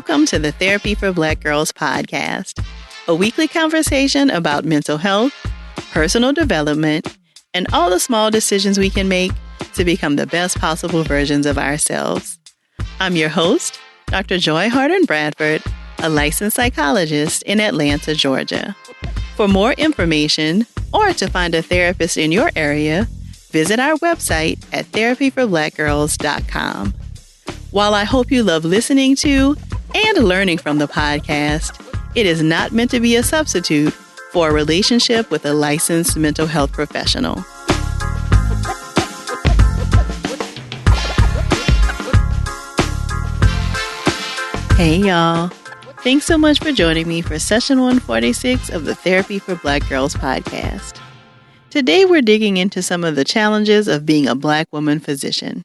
Welcome to the Therapy for Black Girls podcast, a weekly conversation about mental health, personal development, and all the small decisions we can make to become the best possible versions of ourselves. I'm your host, Dr. Joy Harden Bradford, a licensed psychologist in Atlanta, Georgia. For more information or to find a therapist in your area, visit our website at therapyforblackgirls.com. While I hope you love listening to and learning from the podcast, it is not meant to be a substitute for a relationship with a licensed mental health professional. Hey y'all. Thanks so much for joining me for session 146 of the Therapy for Black Girls podcast. Today we're digging into some of the challenges of being a Black woman physician.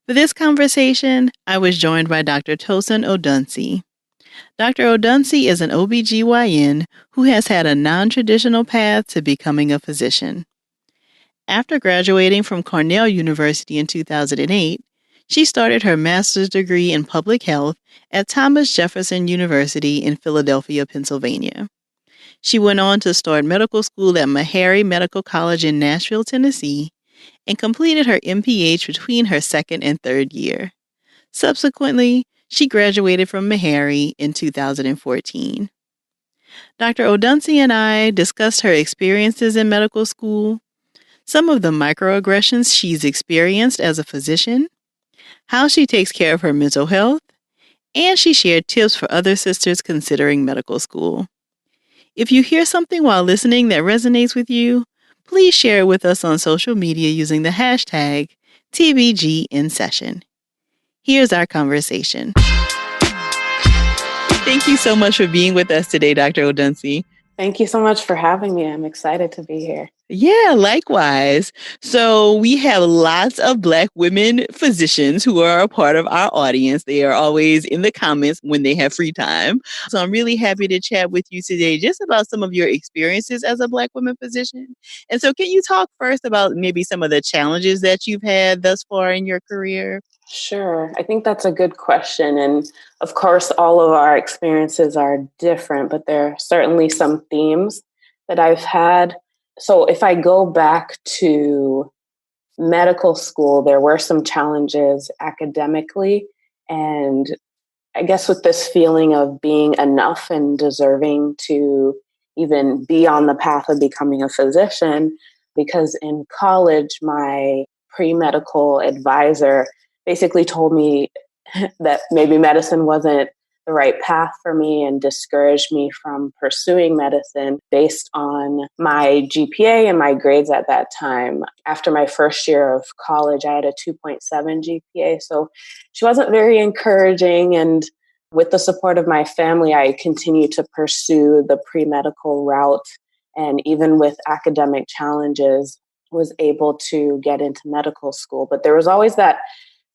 For this conversation, I was joined by Dr. Tosin Odunsi. Dr. Odunsi is an OBGYN who has had a non-traditional path to becoming a physician. After graduating from Cornell University in 2008, she started her master's degree in public health at Thomas Jefferson University in Philadelphia, Pennsylvania. She went on to start medical school at Meharry Medical College in Nashville, Tennessee, and completed her MPH between her second and third year. Subsequently, she graduated from Meharry in 2014. Dr. Odunsi and I discussed her experiences in medical school, some of the microaggressions she's experienced as a physician, how she takes care of her mental health, and she shared tips for other sisters considering medical school. If you hear something while listening that resonates with you, please share it with us on social media using the hashtag TBGInSession. Here's our conversation. Thank you so much for being with us today, Dr. Odunsi. Thank you so much for having me. I'm excited to be here. Yeah, likewise. So we have lots of Black women physicians who are a part of our audience. They are always in the comments when they have free time. So I'm really happy to chat with you today just about some of your experiences as a Black woman physician. And so can you talk first about maybe some of the challenges that you've had thus far in your career? Sure. I think that's a good question. And of course, all of our experiences are different, but there are certainly some themes that I've had. So if I go back to medical school, there were some challenges academically. And I guess with this feeling of being enough and deserving to even be on the path of becoming a physician, because in college, my pre-medical advisor basically told me that maybe medicine wasn't the right path for me and discouraged me from pursuing medicine based on my GPA and my grades at that time. After my first year of college, I had a 2.7 GPA. So she wasn't very encouraging. And with the support of my family, I continued to pursue the pre-medical route. And even with academic challenges, was able to get into medical school. But there was always that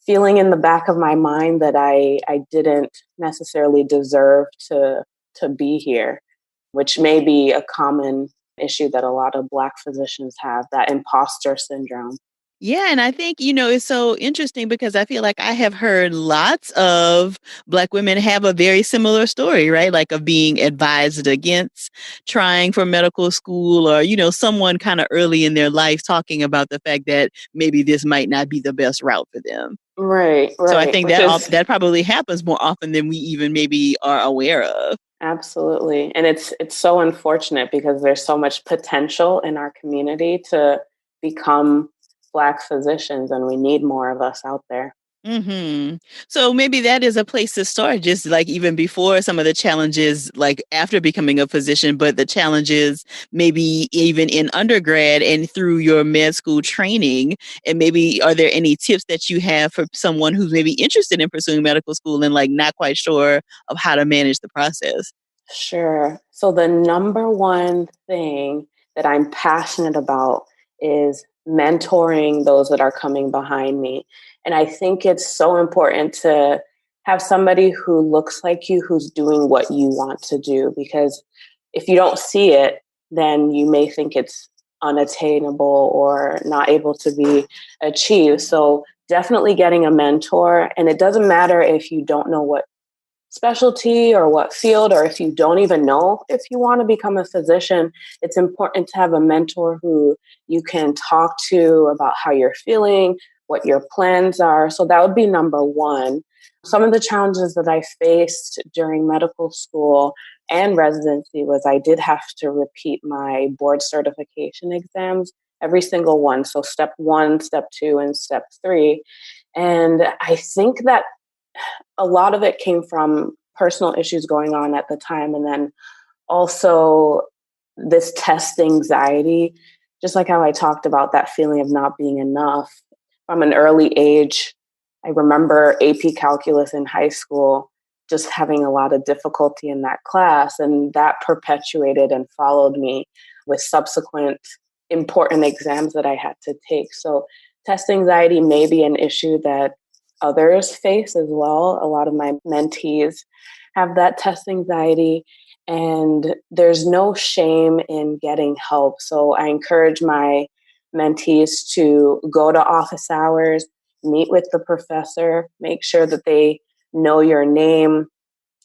feeling in the back of my mind that I didn't necessarily deserve to be here, which may be a common issue that a lot of Black physicians have, that imposter syndrome. Yeah, and I think, it's so interesting because I feel like I have heard lots of Black women have a very similar story, right? Like of being advised against trying for medical school or, someone kind of early in their life talking about the fact that maybe this might not be the best route for them. Right. So I think that probably happens more often than we even maybe are aware of. Absolutely. And it's so unfortunate because there's so much potential in our community to become Black physicians, and we need more of us out there. Mm-hmm. So maybe that is a place to start, just like even before some of the challenges, like after becoming a physician, but the challenges maybe even in undergrad and through your med school training. And maybe are there any tips that you have for someone who's maybe interested in pursuing medical school and like not quite sure of how to manage the process? Sure. So the number one thing that I'm passionate about is mentoring those that are coming behind me. And I think it's so important to have somebody who looks like you, who's doing what you want to do. Because if you don't see it, then you may think it's unattainable or not able to be achieved. So definitely getting a mentor. And it doesn't matter if you don't know what specialty or what field, or if you don't even know if you want to become a physician, it's important to have a mentor who you can talk to about how you're feeling, what your plans are. So that would be number one. Some of the challenges that I faced during medical school and residency was I did have to repeat my board certification exams, every single one. So step one, step two, and step three. And I think that a lot of it came from personal issues going on at the time. And then also this test anxiety, just like how I talked about that feeling of not being enough from an early age. I remember AP calculus in high school, just having a lot of difficulty in that class. And that perpetuated and followed me with subsequent important exams that I had to take. So test anxiety may be an issue that others face as well. A lot of my mentees have that test anxiety, and there's no shame in getting help. So I encourage my mentees to go to office hours, meet with the professor, make sure that they know your name.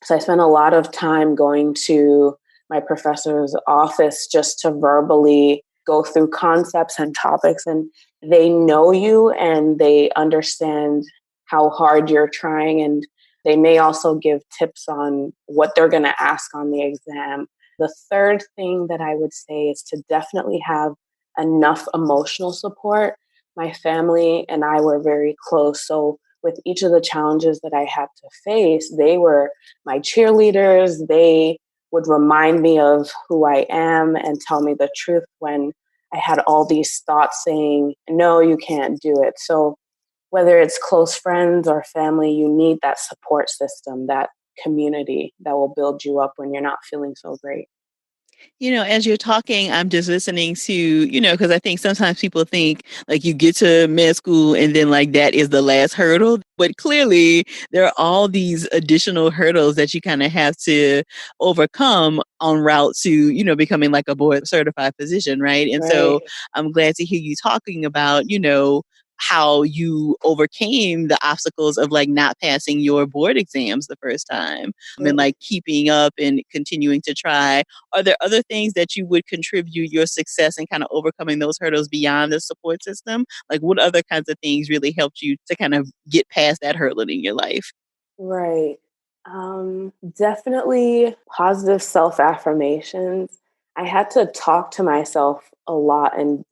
So I spent a lot of time going to my professor's office just to verbally go through concepts and topics, and they know you and they understand how hard you're trying, and they may also give tips on what they're going to ask on the exam. The third thing that I would say is to definitely have enough emotional support. My family and I were very close, so with each of the challenges that I had to face, they were my cheerleaders. They would remind me of who I am and tell me the truth when I had all these thoughts saying, no, you can't do it. So whether it's close friends or family, you need that support system, that community that will build you up when you're not feeling so great. As you're talking, I'm just listening to, because I think sometimes people think like you get to med school and then like that is the last hurdle. But clearly, there are all these additional hurdles that you kind of have to overcome en route to, becoming like a board certified physician, right? And so Right. I'm glad to hear you talking about, how you overcame the obstacles of like not passing your board exams the first time and like keeping up and continuing to try. Are there other things that you would contribute your success in kind of overcoming those hurdles beyond the support system? Like what other kinds of things really helped you to kind of get past that hurdle in your life? Right. Definitely positive self-affirmations. I had to talk to myself a lot and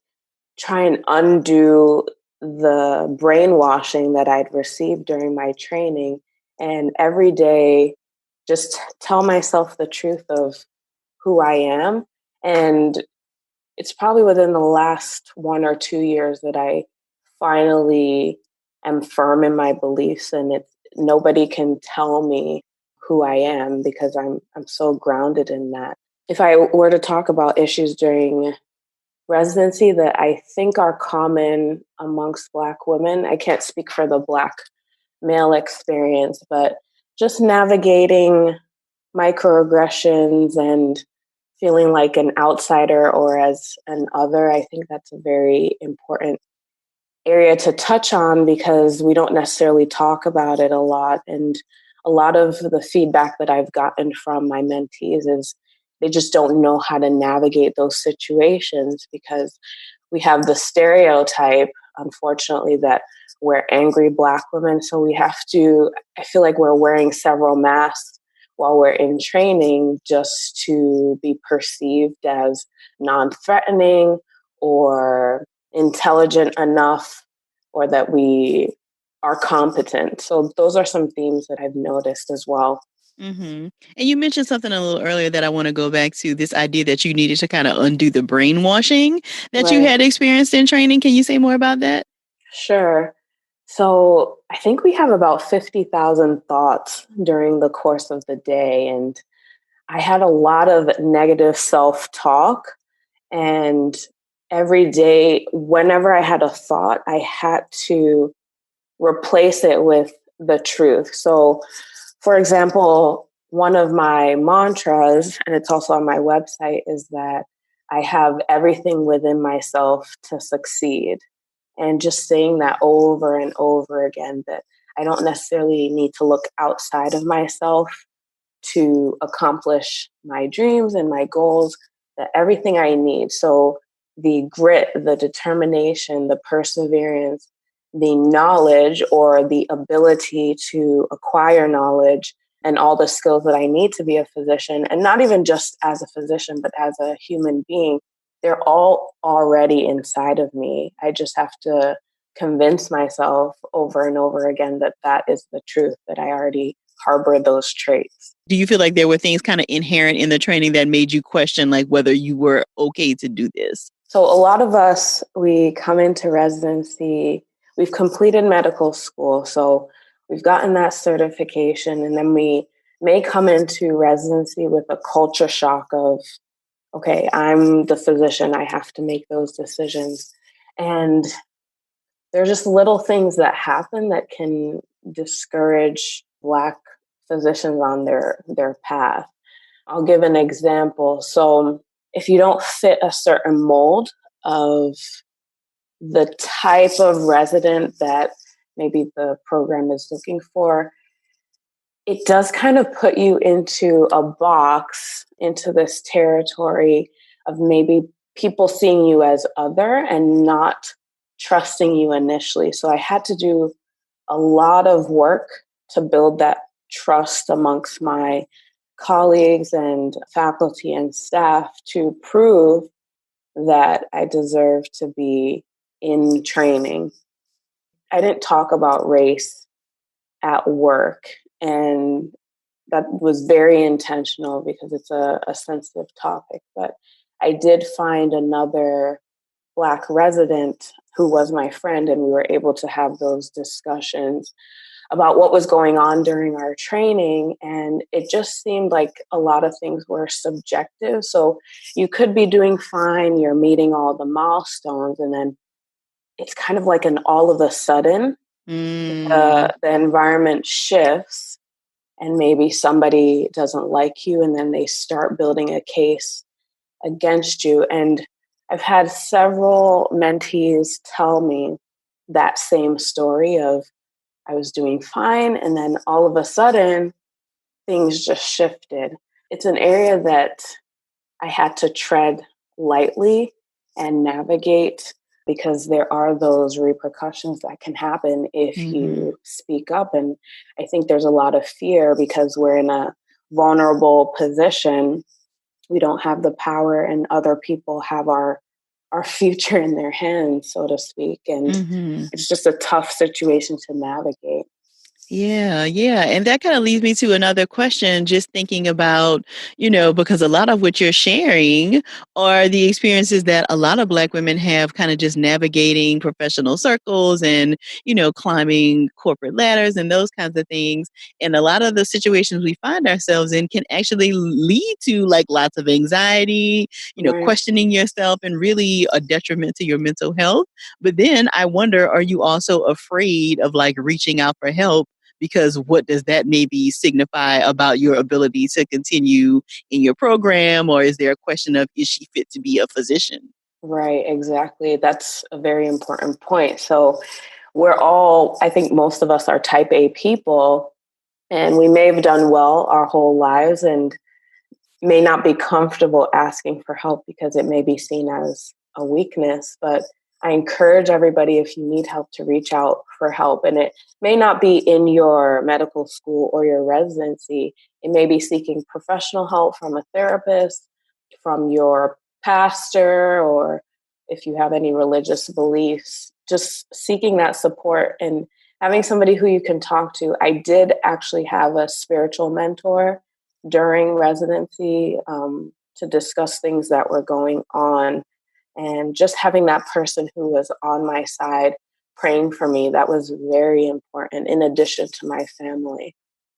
try and undo the brainwashing that I'd received during my training. And every day, just tell myself the truth of who I am. And it's probably within the last 1 or 2 years that I finally am firm in my beliefs, and it's nobody can tell me who I am because I'm so grounded in that. If I were to talk about issues during residency that I think are common amongst Black women, I can't speak for the Black male experience, but just navigating microaggressions and feeling like an outsider or as an other, I think that's a very important area to touch on because we don't necessarily talk about it a lot. And a lot of the feedback that I've gotten from my mentees is they just don't know how to navigate those situations because we have the stereotype, unfortunately, that we're angry Black women. So we have to, I feel like we're wearing several masks while we're in training just to be perceived as non-threatening or intelligent enough or that we are competent. So those are some themes that I've noticed as well. Mm-hmm. And you mentioned something a little earlier that I want to go back to, this idea that you needed to kind of undo the brainwashing that you Right. had experienced in training. Can you say more about that? Sure. So I think we have about 50,000 thoughts during the course of the day. And I had a lot of negative self-talk. And every day, whenever I had a thought, I had to replace it with the truth. So, for example, one of my mantras, and it's also on my website, is that I have everything within myself to succeed. And just saying that over and over again, that I don't necessarily need to look outside of myself to accomplish my dreams and my goals, that everything I need. So the grit, the determination, the perseverance, the knowledge or the ability to acquire knowledge and all the skills that I need to be a physician, and not even just as a physician, but as a human being, they're all already inside of me. I just have to convince myself over and over again that that is the truth, that I already harbor those traits. Do you feel like there were things kind of inherent in the training that made you question like whether you were okay to do this? So a lot of us, we come into residency, we've completed medical school, so we've gotten that certification, and then we may come into residency with a culture shock of, okay, I'm the physician, I have to make those decisions. And there are just little things that happen that can discourage Black physicians on their path. I'll give an example. So if you don't fit a certain mold of the type of resident that maybe the program is looking for, it does kind of put you into a box, into this territory of maybe people seeing you as other and not trusting you initially. So I had to do a lot of work to build that trust amongst my colleagues and faculty and staff to prove that I deserve to be in training. I didn't talk about race at work, and that was very intentional because it's a sensitive topic. But I did find another Black resident who was my friend, and we were able to have those discussions about what was going on during our training. And it just seemed like a lot of things were subjective. So you could be doing fine, you're meeting all the milestones, and then it's kind of like an all of a sudden, the environment shifts and maybe somebody doesn't like you, and then they start building a case against you. And I've had several mentees tell me that same story of, I was doing fine, and then all of a sudden, things just shifted. It's an area that I had to tread lightly and navigate, because there are those repercussions that can happen if you speak up. And I think there's a lot of fear because we're in a vulnerable position. We don't have the power, and other people have our future in their hands, so to speak. And it's just a tough situation to navigate. Yeah, yeah. And that kind of leads me to another question, just thinking about, because a lot of what you're sharing are the experiences that a lot of Black women have kind of just navigating professional circles and, climbing corporate ladders and those kinds of things. And a lot of the situations we find ourselves in can actually lead to like lots of anxiety, Right. questioning yourself, and really a detriment to your mental health. But then I wonder, are you also afraid of like reaching out for help? Because what does that maybe signify about your ability to continue in your program? Or is there a question of, is she fit to be a physician? Right, exactly. That's a very important point. So I think most of us are type A people, and we may have done well our whole lives and may not be comfortable asking for help because it may be seen as a weakness. But I encourage everybody, if you need help, to reach out for help. And it may not be in your medical school or your residency. It may be seeking professional help from a therapist, from your pastor, or if you have any religious beliefs, just seeking that support and having somebody who you can talk to. I did actually have a spiritual mentor during residency to discuss things that were going on. And just having that person who was on my side praying for me, that was very important in addition to my family.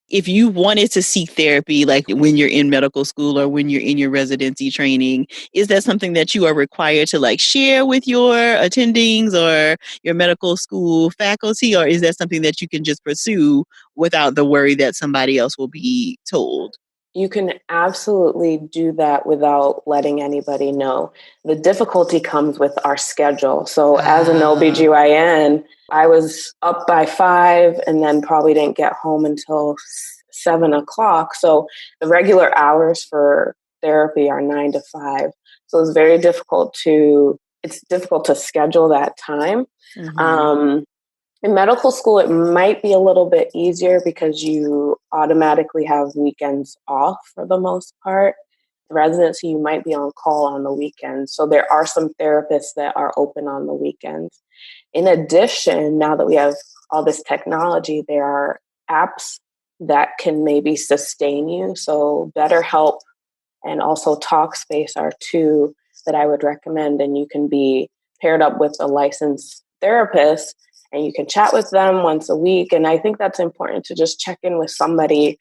If you wanted to seek therapy, like when you're in medical school or when you're in your residency training, is that something that you are required to like share with your attendings or your medical school faculty? Or is that something that you can just pursue without the worry that somebody else will be told? You can absolutely do that without letting anybody know. The difficulty comes with our schedule. So as an OBGYN, I was up by 5 and then probably didn't get home until 7 o'clock. So the regular hours for therapy are 9 to 5. So it's difficult to schedule that time. Mm-hmm. In medical school, it might be a little bit easier because you automatically have weekends off for the most part. Residency, you might be on call on the weekends. So there are some therapists that are open on the weekends. In addition, now that we have all this technology, there are apps that can maybe sustain you. So BetterHelp and also Talkspace are two that I would recommend. And you can be paired up with a licensed therapist and you can chat with them once a week. And I think that's important to just check in with somebody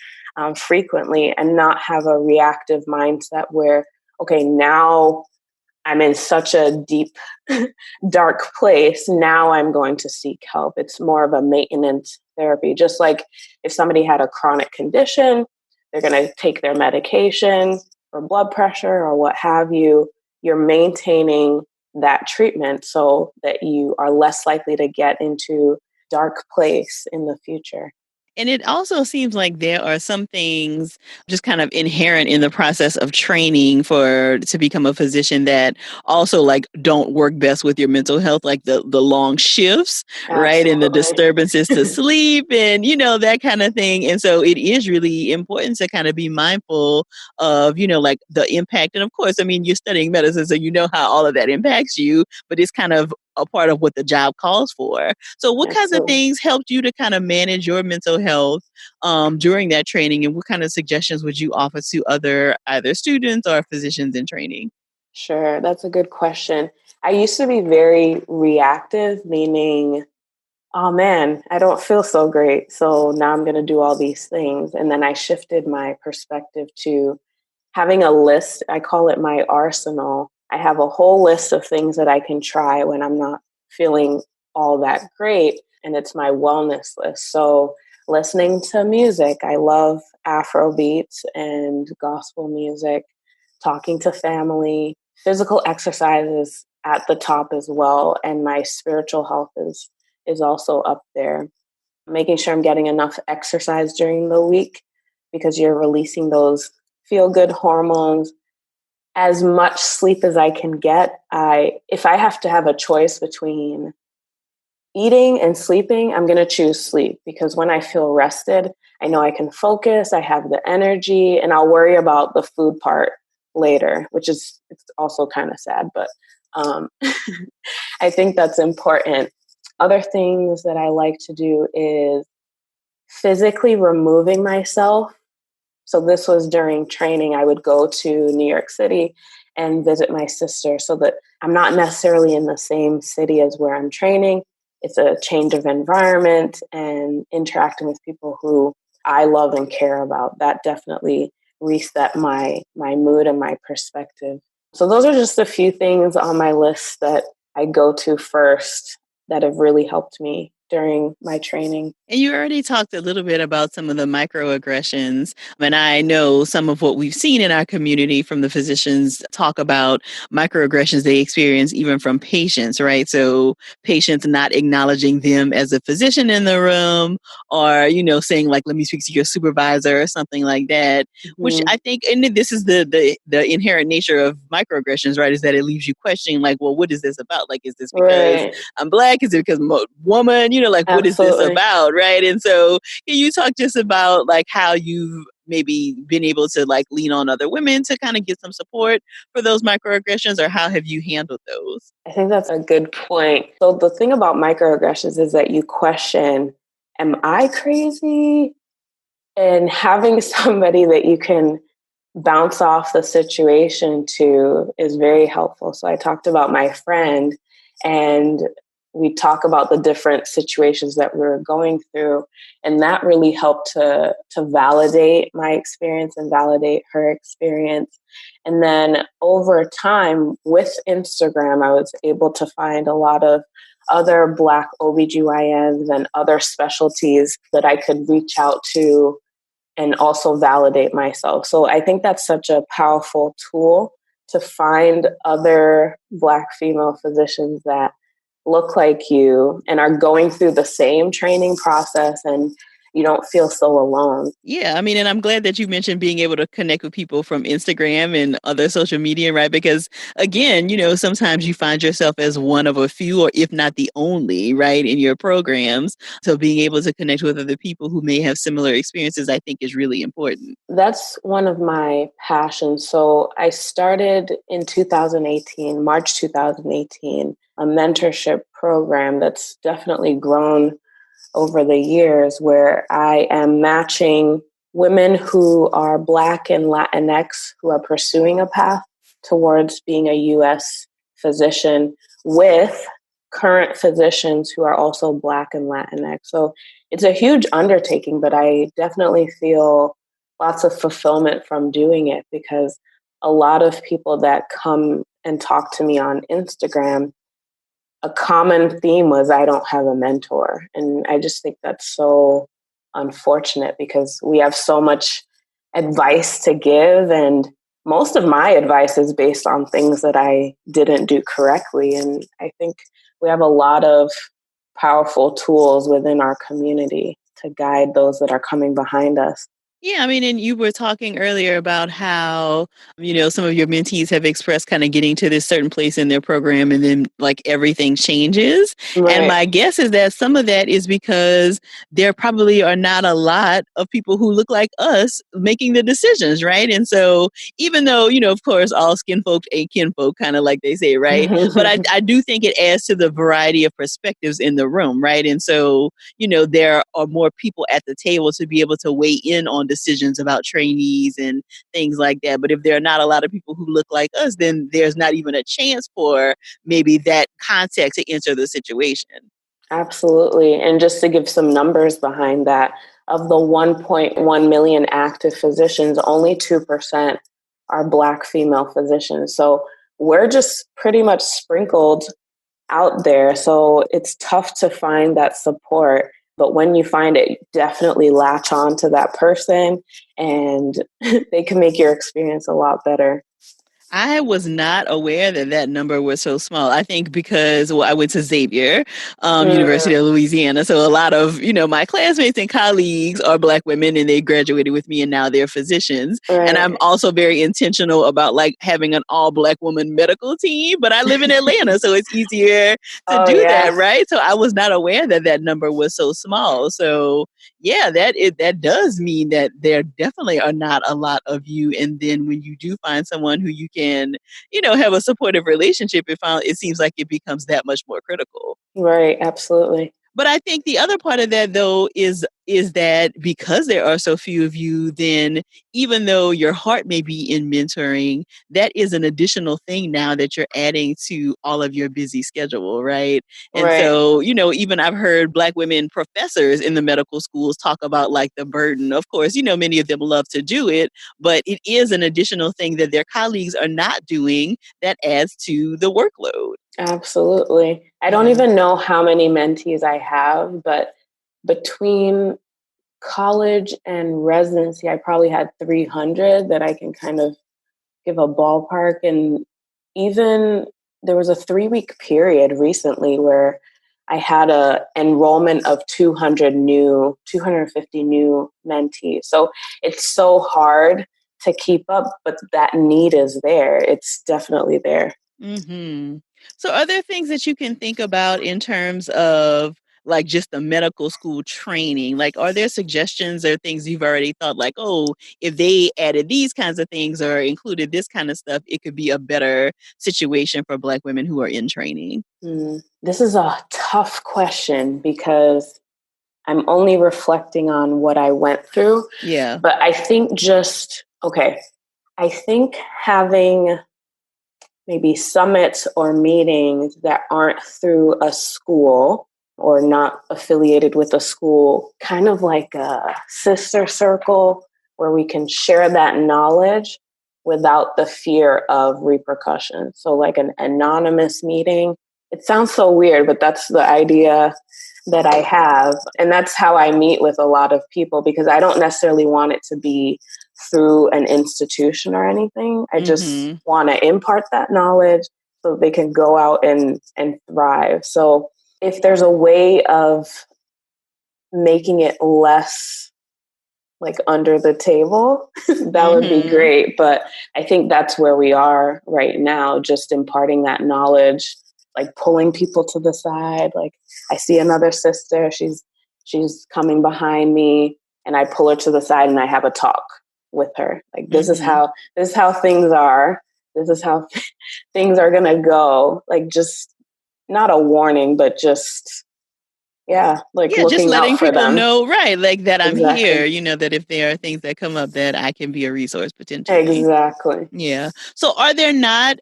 frequently and not have a reactive mindset where, okay, now I'm in such a deep, dark place. Now I'm going to seek help. It's more of a maintenance therapy. Just like if somebody had a chronic condition, they're going to take their medication for blood pressure or what have you. You're maintaining that treatment so that you are less likely to get into dark place in the future. And it also seems like there are some things just kind of inherent in the process of training to become a physician that also like don't work best with your mental health, like the long shifts, right? And the disturbances to sleep and, that kind of thing. And so it is really important to kind of be mindful of, like the impact. And of course, I mean, you're studying medicine, so you know how all of that impacts you, but it's kind of a part of what the job calls for. So what kinds of things helped you to kind of manage your mental health during that training, and what kind of suggestions would you offer to other either students or physicians in training? Sure, that's a good question. I used to be very reactive, meaning, oh man, I don't feel so great. So now I'm going to do all these things. And then I shifted my perspective to having a list. I call it my arsenal. I have a whole list of things that I can try when I'm not feeling all that great. And it's my wellness list. So listening to music, I love Afro beats and gospel music, talking to family, physical exercises at the top as well. And my spiritual health is also up there. Making sure I'm getting enough exercise during the week because you're releasing those feel-good hormones. As much sleep as I can get. If I have to have a choice between eating and sleeping, I'm going to choose sleep because when I feel rested, I know I can focus, I have the energy, and I'll worry about the food part later, it's also kind of sad, but I think that's important. Other things that I like to do is physically removing myself. So this was during training. I would go to New York City and visit my sister so that I'm not necessarily in the same city as where I'm training. It's a change of environment and interacting with people who I love and care about. That definitely reset my mood and my perspective. So those are just a few things on my list that I go to first that have really helped me during my training. And you already talked a little bit about some of the microaggressions. And I know some of what we've seen in our community from the physicians talk about microaggressions they experience even from patients, right? So patients not acknowledging them as a physician in the room or, saying like, let me speak to your supervisor or something like that, which I think, and this is the inherent nature of microaggressions, right? Is that it leaves you questioning like, well, what is this about? Like, is this because I'm Black? Is it because I'm a woman? Like, what is this about? Right. And so can you talk just about like how you've maybe been able to like lean on other women to kind of get some support for those microaggressions, or how have you handled those? I think that's a good point. So the thing about microaggressions is that you question, am I crazy? And having somebody that you can bounce off the situation to is very helpful. So I talked about my friend and we talk about the different situations that we were going through. And that really helped to validate my experience and validate her experience. And then over time with Instagram, I was able to find a lot of other Black OBGYNs and other specialties that I could reach out to and also validate myself. So I think that's such a powerful tool to find other Black female physicians that look like you and are going through the same training process and you don't feel so alone. Yeah, I mean, and I'm glad that you mentioned being able to connect with people from Instagram and other social media, right? Because again, sometimes you find yourself as one of a few, or if not the only, right, in your programs. So being able to connect with other people who may have similar experiences, I think is really important. That's one of my passions. So I started in 2018, March 2018, a mentorship program that's definitely grown over the years, where I am matching women who are Black and Latinx who are pursuing a path towards being a U.S. physician with current physicians who are also Black and Latinx. So it's a huge undertaking, but I definitely feel lots of fulfillment from doing it, because a lot of people that come and talk to me on Instagram, a common theme was, I don't have a mentor. And I just think that's so unfortunate, because we have so much advice to give. And most of my advice is based on things that I didn't do correctly. And I think we have a lot of powerful tools within our community to guide those that are coming behind us. Yeah, I mean, and you were talking earlier about how, some of your mentees have expressed kind of getting to this certain place in their program and then like everything changes. And Right. my guess is that some of that is because there probably are not a lot of people who look like us making the decisions, right? And so even though, of course, all skin folk ain't kin folk, kind of like they say, right? But I do think it adds to the variety of perspectives in the room, right? And so, there are more people at the table to be able to weigh in on decisions about trainees and things like that. But if there are not a lot of people who look like us, then there's not even a chance for maybe that context to enter the situation. Absolutely. And just to give some numbers behind that, of the 1.1 million active physicians, only 2% are Black female physicians. So we're just pretty much sprinkled out there. So it's tough to find that support. But when you find it, you definitely latch on to that person, and they can make your experience a lot better. I was not aware that that number was so small. I think because, I went to Xavier, University of Louisiana. So a lot of, my classmates and colleagues are Black women and they graduated with me and now they're physicians. Right. And I'm also very intentional about like having an all Black woman medical team, but I live in Atlanta, so it's easier to do that, right? So I was not aware that that number was so small. So yeah, that does mean that there definitely are not a lot of you. And then when you do find someone who you can, have a supportive relationship, it seems like it becomes that much more critical. Right, absolutely. But I think the other part of that, though, is that because there are so few of you, then even though your heart may be in mentoring, that is an additional thing now that you're adding to all of your busy schedule, right? And so, even I've heard Black women professors in the medical schools talk about like the burden. Of course, many of them love to do it, but it is an additional thing that their colleagues are not doing that adds to the workload. Absolutely. I don't even know how many mentees I have, but between college and residency, I probably had 300 that I can kind of give a ballpark. And even there was a 3-week period recently where I had a enrollment of 250 new mentees. So it's so hard to keep up, but that need is there. It's definitely there. Mm-hmm. So are there things that you can think about in terms of like just the medical school training? Like, are there suggestions or things you've already thought like, oh, if they added these kinds of things or included this kind of stuff, it could be a better situation for Black women who are in training? This is a tough question because I'm only reflecting on what I went through. Yeah. But I think I think having maybe summits or meetings that aren't through a school or not affiliated with a school, kind of like a sister circle where we can share that knowledge without the fear of repercussions. So like an anonymous meeting. It sounds so weird, but that's the idea that I have. And that's how I meet with a lot of people, because I don't necessarily want it to be through an institution or anything. I just want to impart that knowledge so they can go out and thrive. So if there's a way of making it less like under the table, that would be great. But I think that's where we are right now, just imparting that knowledge, like pulling people to the side. Like I see another sister, she's coming behind me, and I pull her to the side and I have a talk with her. Like this is how things are. This is how things are gonna go. Like just not a warning, but just just looking letting out for people them. know, right? Like that I'm Exactly. here, that if there are things that come up that I can be a resource potentially. Exactly. Yeah. So are there not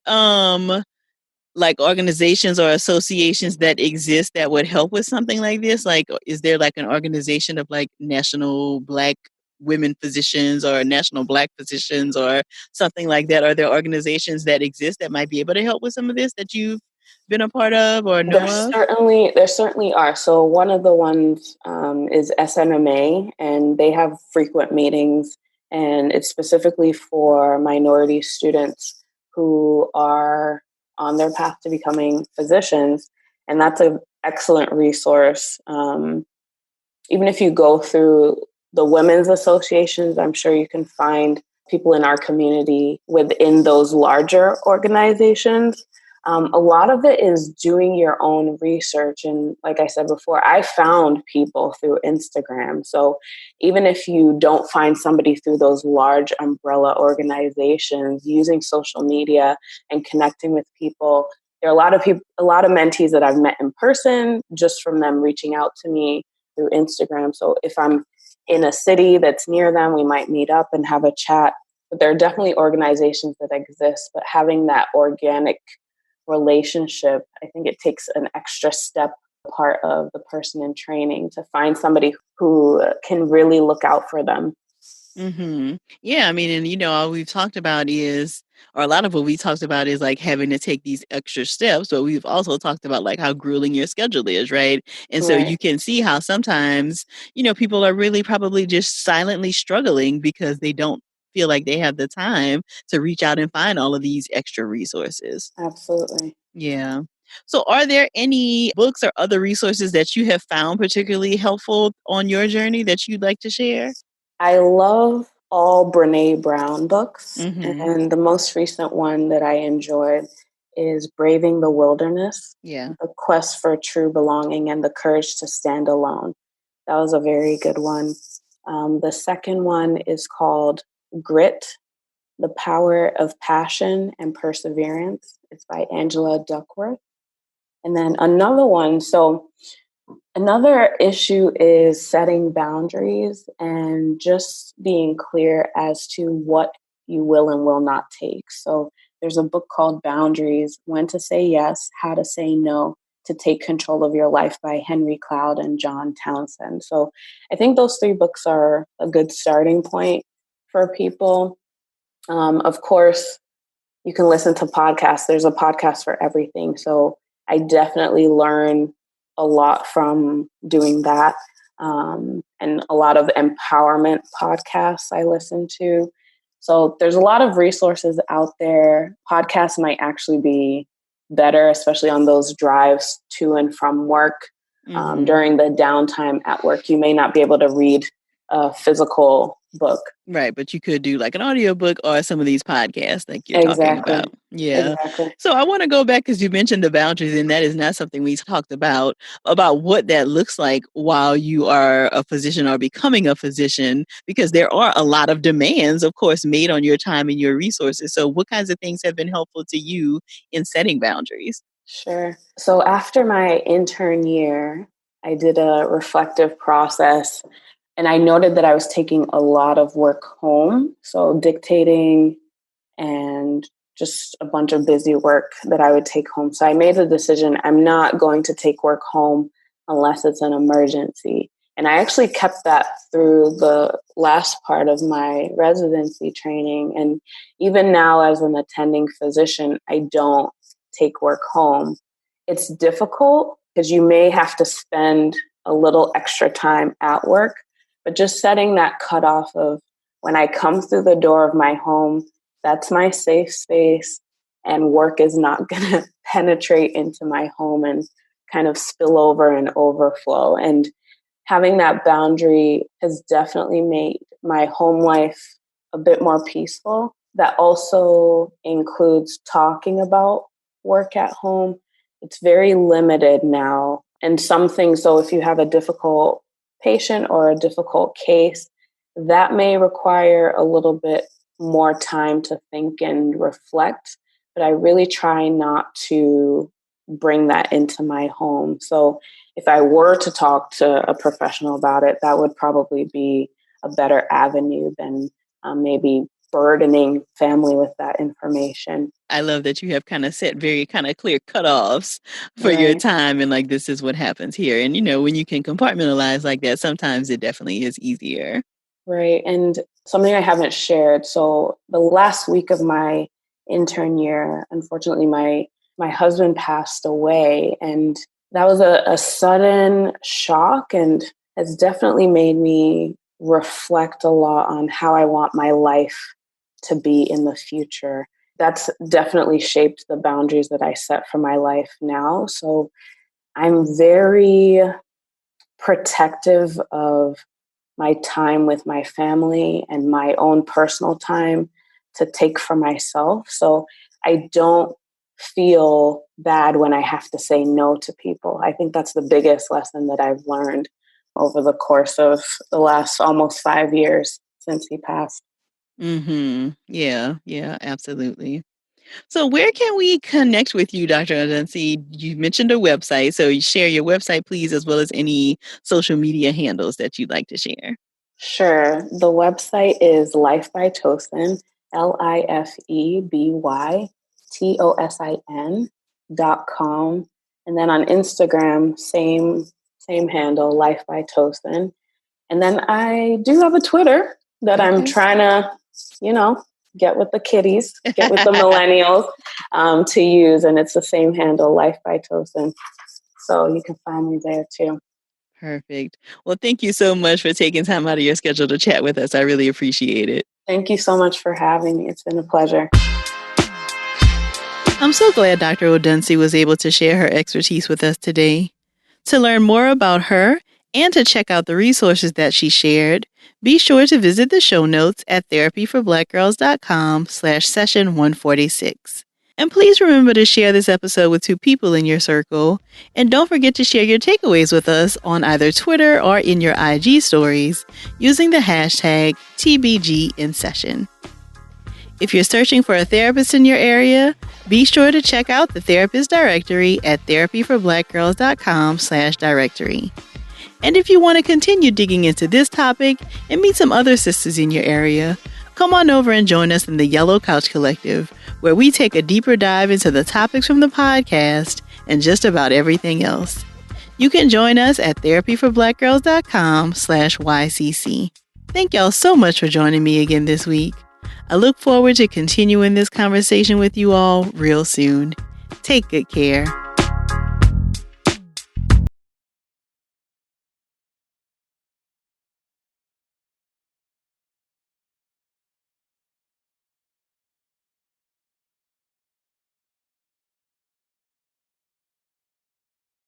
like organizations or associations that exist that would help with something like this? Like, is there like an organization of like national Black women physicians or national Black physicians or something like that? Are there organizations that exist that might be able to help with some of this that you've been a part of or know of? There certainly are. So one of the ones is SNMA, and they have frequent meetings, and it's specifically for minority students who are on their path to becoming physicians, and that's an excellent resource. Even if you go through the women's associations, I'm sure you can find people in our community within those larger organizations. A lot of it is doing your own research. And like I said before, I found people through Instagram. So even if you don't find somebody through those large umbrella organizations, using social media and connecting with people, there are a lot of mentees that I've met in person just from them reaching out to me through Instagram. So if I'm in a city that's near them, we might meet up and have a chat. But there are definitely organizations that exist, but having that organic relationship, I think it takes an extra step part of the person in training to find somebody who can really look out for them. Yeah, I mean, and all we've talked about is, or a lot of what we talked about is like having to take these extra steps, but we've also talked about like how grueling your schedule is, right? And so you can see how sometimes, people are really probably just silently struggling because they don't feel like they have the time to reach out and find all of these extra resources. Absolutely. Yeah. So are there any books or other resources that you have found particularly helpful on your journey that you'd like to share? I love all Brene Brown books. And the most recent one that I enjoyed is Braving the Wilderness, Yeah. The Quest for True Belonging and the Courage to Stand Alone. That was a very good one. The second one is called Grit, The Power of Passion and Perseverance. It's by Angela Duckworth. And then another one, another issue is setting boundaries and just being clear as to what you will and will not take. So there's a book called Boundaries, When to Say Yes, How to Say No, to Take Control of Your Life by Henry Cloud and John Townsend. So I think those three books are a good starting point for people. Of course, you can listen to podcasts. There's a podcast for everything. So I definitely learn a lot from doing that. And a lot of empowerment podcasts I listen to. So there's a lot of resources out there. Podcasts might actually be better, especially on those drives to and from work. During the downtime at work, you may not be able to read a physical book. Right, but you could do like an audiobook or some of these podcasts like you're talking about. Yeah. Exactly. So I want to go back because you mentioned the boundaries, and that is not something we talked about what that looks like while you are a physician or becoming a physician, because there are a lot of demands, of course, made on your time and your resources. So what kinds of things have been helpful to you in setting boundaries? Sure. So after my intern year, I did a reflective process, and I noted that I was taking a lot of work home. So dictating and just a bunch of busy work that I would take home. So I made the decision, I'm not going to take work home unless it's an emergency. And I actually kept that through the last part of my residency training. And even now, as an attending physician, I don't take work home. It's difficult because you may have to spend a little extra time at work, but just setting that cutoff of when I come through the door of my home, that's my safe space, and work is not going to penetrate into my home and kind of spill over and overflow. And having that boundary has definitely made my home life a bit more peaceful. That also includes talking about work at home. It's very limited now. And some things, so if you have a difficult patient or a difficult case, that may require a little bit more time to think and reflect. But I really try not to bring that into my home. So if I were to talk to a professional about it, that would probably be a better avenue than maybe burdening family with that information. I love that you have kind of set very kind of clear cutoffs for your Right. time and like, this is what happens here. And, when you can compartmentalize like that, sometimes it definitely is easier. Right. And something I haven't shared. So the last week of my intern year, unfortunately, my husband passed away. And that was a sudden shock and has definitely made me reflect a lot on how I want my life to be in the future. That's definitely shaped the boundaries that I set for my life now. So I'm very protective of my time with my family and my own personal time to take for myself. So I don't feel bad when I have to say no to people. I think that's the biggest lesson that I've learned over the course of the last almost 5 years since he passed. Mm-hmm. Yeah, absolutely. So where can we connect with you, Dr. Odunsi? You mentioned a website, so you share your website, please, as well as any social media handles that you'd like to share. Sure. The website is Life by Tosin, LifeByTosin.com. And then on Instagram, same handle, Life by Tosin. And then I do have a Twitter that I'm trying to, get with the kiddies, get with the millennials to use. And it's the same handle, Life by Tosin. So you can find me there too. Perfect. Well, thank you so much for taking time out of your schedule to chat with us. I really appreciate it. Thank you so much for having me. It's been a pleasure. I'm so glad Dr. Odunsi was able to share her expertise with us today. To learn more about her and to check out the resources that she shared, be sure to visit the show notes at therapyforblackgirls.com/session 146. And please remember to share this episode with 2 people in your circle. And don't forget to share your takeaways with us on either Twitter or in your IG stories using the hashtag TBGInSession. If you're searching for a therapist in your area, be sure to check out the therapist directory at therapyforblackgirls.com/directory. And if you want to continue digging into this topic and meet some other sisters in your area, come on over and join us in the Yellow Couch Collective, where we take a deeper dive into the topics from the podcast and just about everything else. You can join us at therapyforblackgirls.com/YCC. Thank y'all so much for joining me again this week. I look forward to continuing this conversation with you all real soon. Take good care.